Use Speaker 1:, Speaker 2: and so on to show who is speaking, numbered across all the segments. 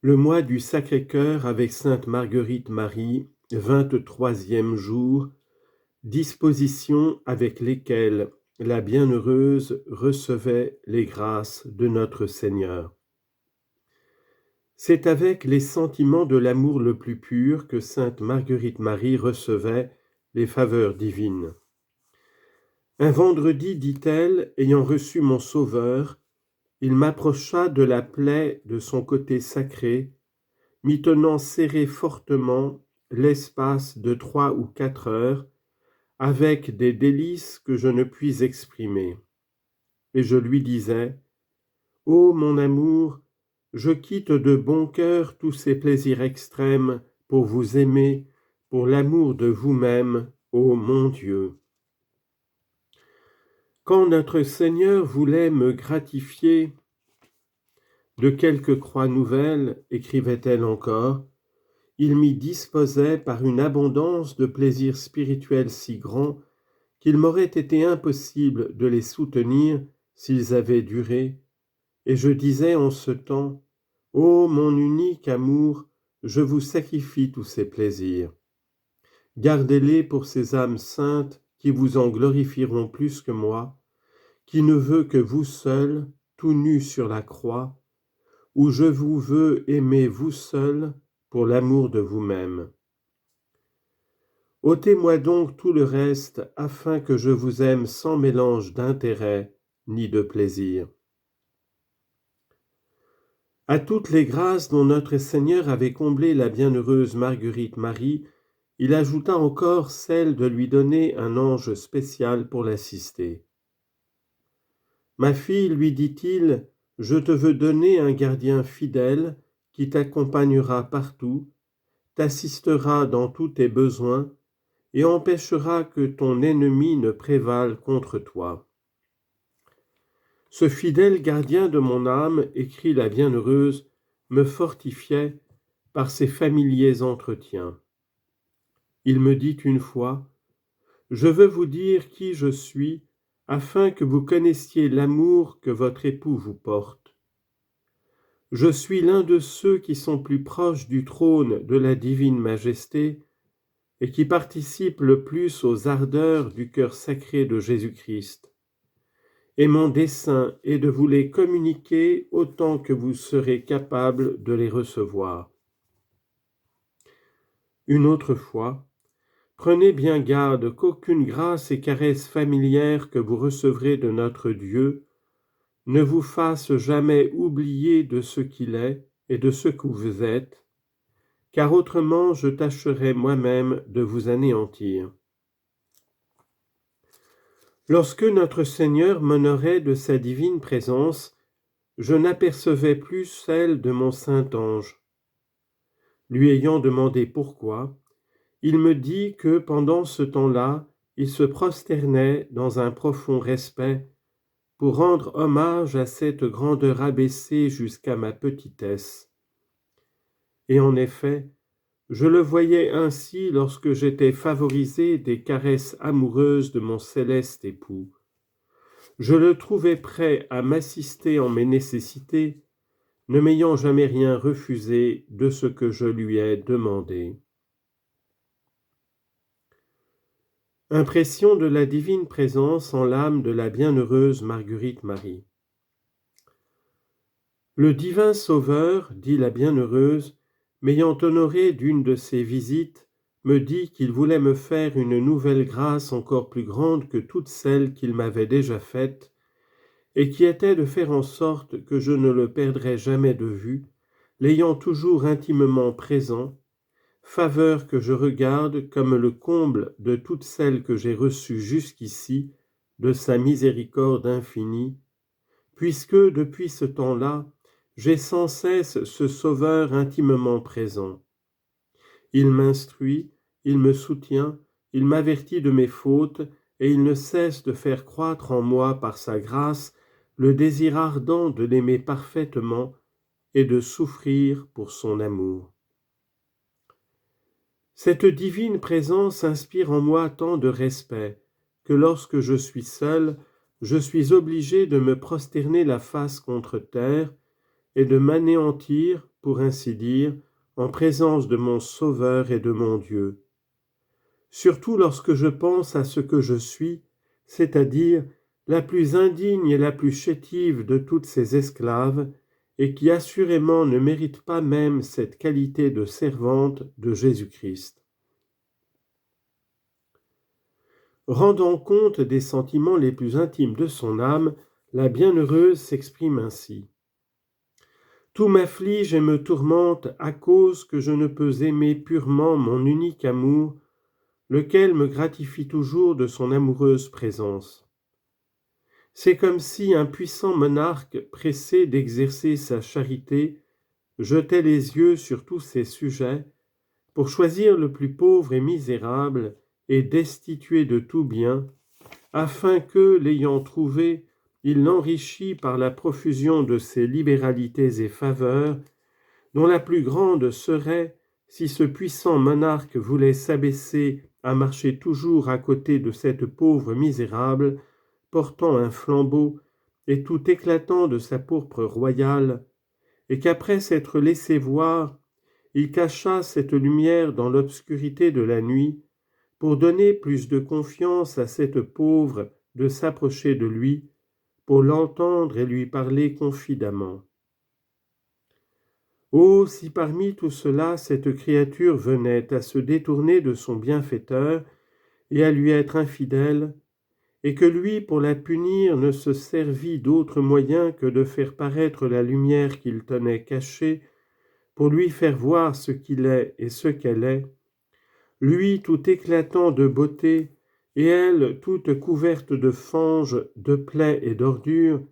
Speaker 1: Le mois du Sacré-Cœur avec Sainte Marguerite Marie, 23e jour, dispositions avec lesquelles la bienheureuse recevait les grâces de notre Seigneur. C'est avec les sentiments de l'amour le plus pur que Sainte Marguerite Marie recevait les faveurs divines. Un vendredi, dit-elle, ayant reçu mon Sauveur, il m'approcha de la plaie de son côté sacré, m'y tenant serré fortement l'espace de 3 ou 4 heures, avec des délices que je ne puis exprimer. Et je lui disais, « Ô mon amour, je quitte de bon cœur tous ces plaisirs extrêmes pour vous aimer, pour l'amour de vous-même, ô mon Dieu. » Quand notre Seigneur voulait me gratifier de quelques croix nouvelles, écrivait-elle encore, il m'y disposait par une abondance de plaisirs spirituels si grands qu'il m'aurait été impossible de les soutenir s'ils avaient duré, et je disais en ce temps, « Ô mon unique amour, je vous sacrifie tous ces plaisirs. Gardez-les pour ces âmes saintes qui vous en glorifieront plus que moi, qui ne veut que vous seul, tout nu sur la croix, où je vous veux aimer vous seul pour l'amour de vous-même. Ôtez-moi donc tout le reste, afin que je vous aime sans mélange d'intérêt ni de plaisir. » À toutes les grâces dont notre Seigneur avait comblé la bienheureuse Marguerite Marie, il ajouta encore celle de lui donner un ange spécial pour l'assister. « Ma fille, lui dit-il, je te veux donner un gardien fidèle qui t'accompagnera partout, t'assistera dans tous tes besoins et empêchera que ton ennemi ne prévale contre toi. Ce fidèle gardien de mon âme, écrit la bienheureuse, me fortifiait par ses familiers entretiens. Il me dit une fois, « Je veux vous dire qui je suis, afin que vous connaissiez l'amour que votre époux vous porte. Je suis l'un de ceux qui sont plus proches du trône de la divine majesté et qui participent le plus aux ardeurs du cœur sacré de Jésus-Christ. Et mon dessein est de vous les communiquer autant que vous serez capable de les recevoir. » Une autre fois, prenez bien garde qu'aucune grâce et caresse familière que vous recevrez de notre Dieu ne vous fasse jamais oublier de ce qu'il est et de ce que vous êtes, car autrement je tâcherai moi-même de vous anéantir. Lorsque notre Seigneur m'honorait de sa divine présence, je n'apercevais plus celle de mon saint ange. Lui ayant demandé pourquoi, il me dit que pendant ce temps-là, il se prosternait dans un profond respect pour rendre hommage à cette grandeur abaissée jusqu'à ma petitesse. Et en effet, je le voyais ainsi lorsque j'étais favorisé des caresses amoureuses de mon céleste époux. Je le trouvais prêt à m'assister en mes nécessités, ne m'ayant jamais rien refusé de ce que je lui ai demandé. Impression de la divine présence en l'âme de la bienheureuse Marguerite Marie. Le divin Sauveur, dit la bienheureuse, m'ayant honoré d'une de ses visites, me dit qu'il voulait me faire une nouvelle grâce encore plus grande que toutes celles qu'il m'avait déjà faites, et qui était de faire en sorte que je ne le perdrais jamais de vue, l'ayant toujours intimement présent, faveur que je regarde comme le comble de toutes celles que j'ai reçues jusqu'ici de sa miséricorde infinie, puisque depuis ce temps-là, j'ai sans cesse ce Sauveur intimement présent. Il m'instruit, il me soutient, il m'avertit de mes fautes, et il ne cesse de faire croître en moi par sa grâce le désir ardent de l'aimer parfaitement et de souffrir pour son amour. Cette divine présence inspire en moi tant de respect que lorsque je suis seul, je suis obligé de me prosterner la face contre terre et de m'anéantir pour ainsi dire, en présence de mon Sauveur et de mon Dieu. Surtout lorsque je pense à ce que je suis, c'est-à-dire la plus indigne et la plus chétive de toutes ces esclaves, et qui assurément ne mérite pas même cette qualité de servante de Jésus-Christ. Rendant compte des sentiments les plus intimes de son âme, la bienheureuse s'exprime ainsi. Tout m'afflige et me tourmente à cause que je ne peux aimer purement mon unique amour, lequel me gratifie toujours de son amoureuse présence. C'est comme si un puissant monarque, pressé d'exercer sa charité, jetait les yeux sur tous ses sujets pour choisir le plus pauvre et misérable et destitué de tout bien, afin que, l'ayant trouvé, il l'enrichit par la profusion de ses libéralités et faveurs, dont la plus grande serait, si ce puissant monarque voulait s'abaisser à marcher toujours à côté de cette pauvre misérable, portant un flambeau et tout éclatant de sa pourpre royale, et qu'après s'être laissé voir, il cacha cette lumière dans l'obscurité de la nuit, pour donner plus de confiance à cette pauvre de s'approcher de lui, pour l'entendre et lui parler confidemment. Oh, si parmi tout cela cette créature venait à se détourner de son bienfaiteur et à lui être infidèle, et que lui, pour la punir, ne se servit d'autre moyen que de faire paraître la lumière qu'il tenait cachée, pour lui faire voir ce qu'il est et ce qu'elle est, lui tout éclatant de beauté, et elle toute couverte de fange, de plaies et d'ordures,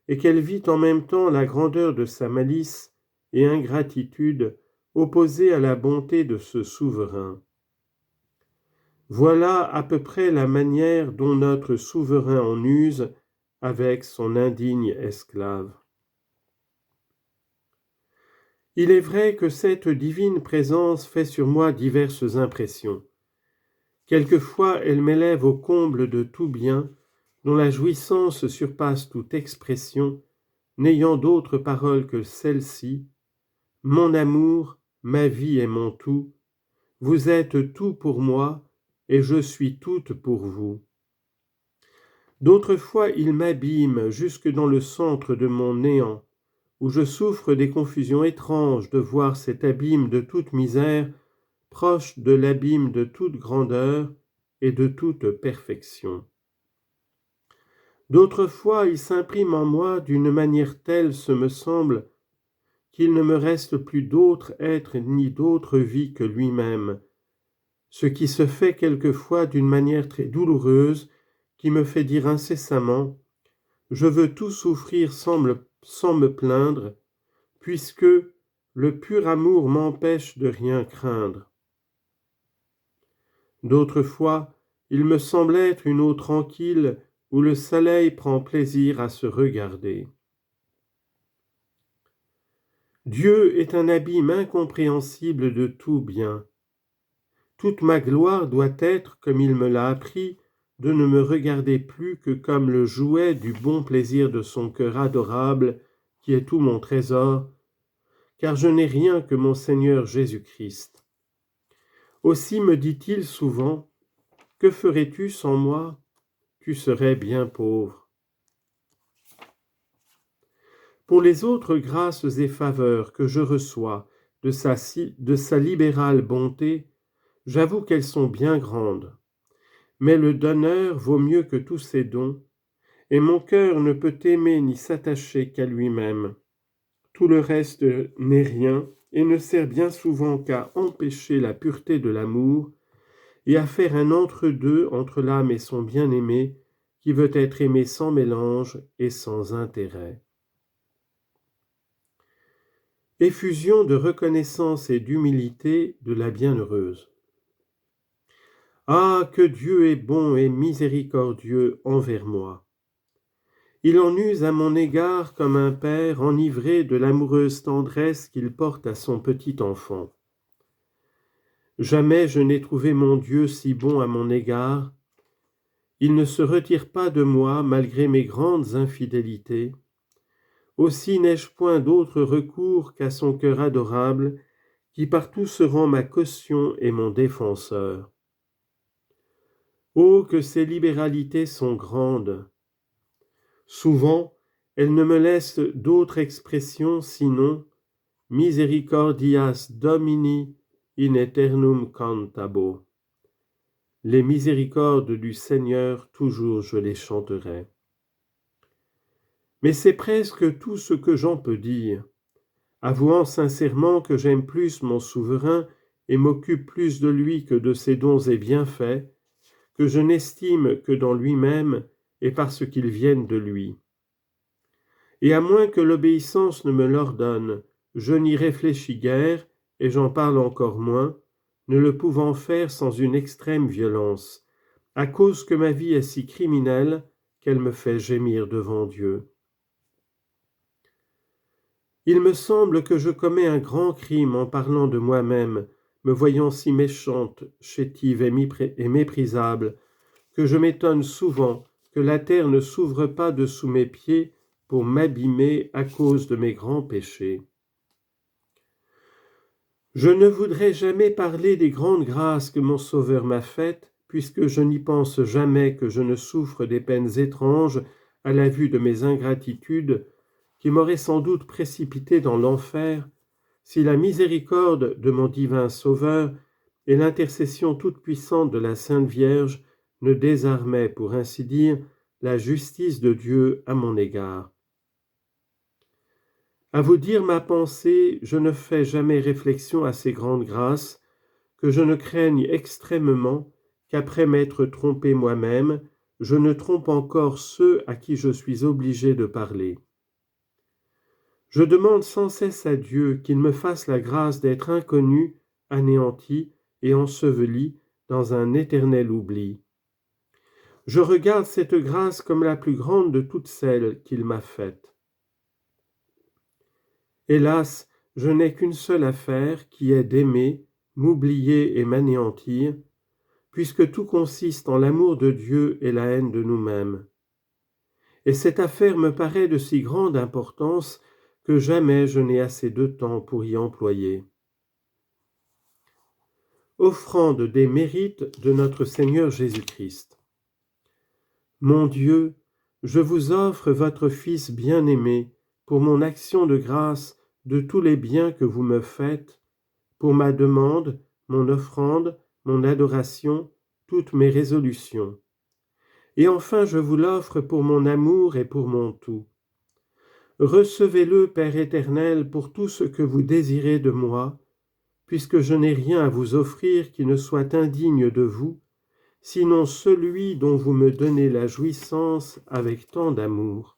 Speaker 1: et qu'elle vit en même temps la grandeur de sa malice et ingratitude opposée à la bonté de ce souverain. Voilà à peu près la manière dont notre souverain en use avec son indigne esclave. Il est vrai que cette divine présence fait sur moi diverses impressions. Quelquefois elle m'élève au comble de tout bien, dont la jouissance surpasse toute expression, n'ayant d'autre parole que celle-ci: mon amour, ma vie et mon tout, vous êtes tout pour moi, et je suis toute pour vous. D'autres fois il m'abîme jusque dans le centre de mon néant, où je souffre des confusions étranges de voir cet abîme de toute misère proche de l'abîme de toute grandeur et de toute perfection. D'autres fois il s'imprime en moi d'une manière telle, ce me semble, qu'il ne me reste plus d'autre être ni d'autre vie que lui-même, ce qui se fait quelquefois d'une manière très douloureuse, qui me fait dire incessamment: je veux tout souffrir sans me plaindre, puisque le pur amour m'empêche de rien craindre. D'autres fois, il me semble être une eau tranquille où le soleil prend plaisir à se regarder. Dieu est un abîme incompréhensible de tout bien. Toute ma gloire doit être, comme il me l'a appris, de ne me regarder plus que comme le jouet du bon plaisir de son cœur adorable, qui est tout mon trésor, car je n'ai rien que mon Seigneur Jésus-Christ. Aussi me dit-il souvent: que ferais-tu sans moi? Tu serais bien pauvre. Pour les autres grâces et faveurs que je reçois de sa libérale bonté, j'avoue qu'elles sont bien grandes. Mais le donneur vaut mieux que tous ses dons, et mon cœur ne peut aimer ni s'attacher qu'à lui-même. Tout le reste n'est rien et ne sert bien souvent qu'à empêcher la pureté de l'amour et à faire un entre-deux entre l'âme et son bien-aimé, qui veut être aimé sans mélange et sans intérêt. Effusion de reconnaissance et d'humilité de la bienheureuse. Ah, que Dieu est bon et miséricordieux envers moi! Il en use à mon égard comme un père enivré de l'amoureuse tendresse qu'il porte à son petit enfant. Jamais je n'ai trouvé mon Dieu si bon à mon égard. Il ne se retire pas de moi malgré mes grandes infidélités. Aussi n'ai-je point d'autre recours qu'à son cœur adorable, qui partout se rend ma caution et mon défenseur. Oh, que ces libéralités sont grandes! Souvent, elles ne me laissent d'autre expression sinon « Misericordias Domini in aeternum cantabo ». Les miséricordes du Seigneur, toujours je les chanterai. Mais c'est presque tout ce que j'en peux dire, avouant sincèrement que j'aime plus mon souverain et m'occupe plus de lui que de ses dons et bienfaits, que je n'estime que dans lui-même et parce qu'ils viennent de lui. Et à moins que l'obéissance ne me l'ordonne, je n'y réfléchis guère, et j'en parle encore moins, ne le pouvant faire sans une extrême violence, à cause que ma vie est si criminelle qu'elle me fait gémir devant Dieu. Il me semble que je commets un grand crime en parlant de moi-même, me voyant si méchante, chétive et méprisable, que je m'étonne souvent que la terre ne s'ouvre pas dessous mes pieds pour m'abîmer à cause de mes grands péchés. Je ne voudrais jamais parler des grandes grâces que mon Sauveur m'a faites, puisque je n'y pense jamais que je ne souffre des peines étranges à la vue de mes ingratitudes, qui m'auraient sans doute précipité dans l'enfer, si la miséricorde de mon divin Sauveur et l'intercession toute-puissante de la Sainte Vierge ne désarmaient, pour ainsi dire, la justice de Dieu à mon égard. À vous dire ma pensée, je ne fais jamais réflexion à ces grandes grâces, que je ne craigne extrêmement qu'après m'être trompé moi-même, je ne trompe encore ceux à qui je suis obligé de parler. Je demande sans cesse à Dieu qu'il me fasse la grâce d'être inconnu, anéanti et enseveli dans un éternel oubli. Je regarde cette grâce comme la plus grande de toutes celles qu'il m'a faites. Hélas, je n'ai qu'une seule affaire qui est d'aimer, m'oublier et m'anéantir, puisque tout consiste en l'amour de Dieu et la haine de nous-mêmes. Et cette affaire me paraît de si grande importance que jamais je n'ai assez de temps pour y employer. Offrande des mérites de notre Seigneur Jésus-Christ. Mon Dieu, je vous offre votre Fils bien-aimé pour mon action de grâce de tous les biens que vous me faites, pour ma demande, mon offrande, mon adoration, toutes mes résolutions. Et enfin je vous l'offre pour mon amour et pour mon tout. Recevez-le, Père éternel, pour tout ce que vous désirez de moi, puisque je n'ai rien à vous offrir qui ne soit indigne de vous, sinon celui dont vous me donnez la jouissance avec tant d'amour.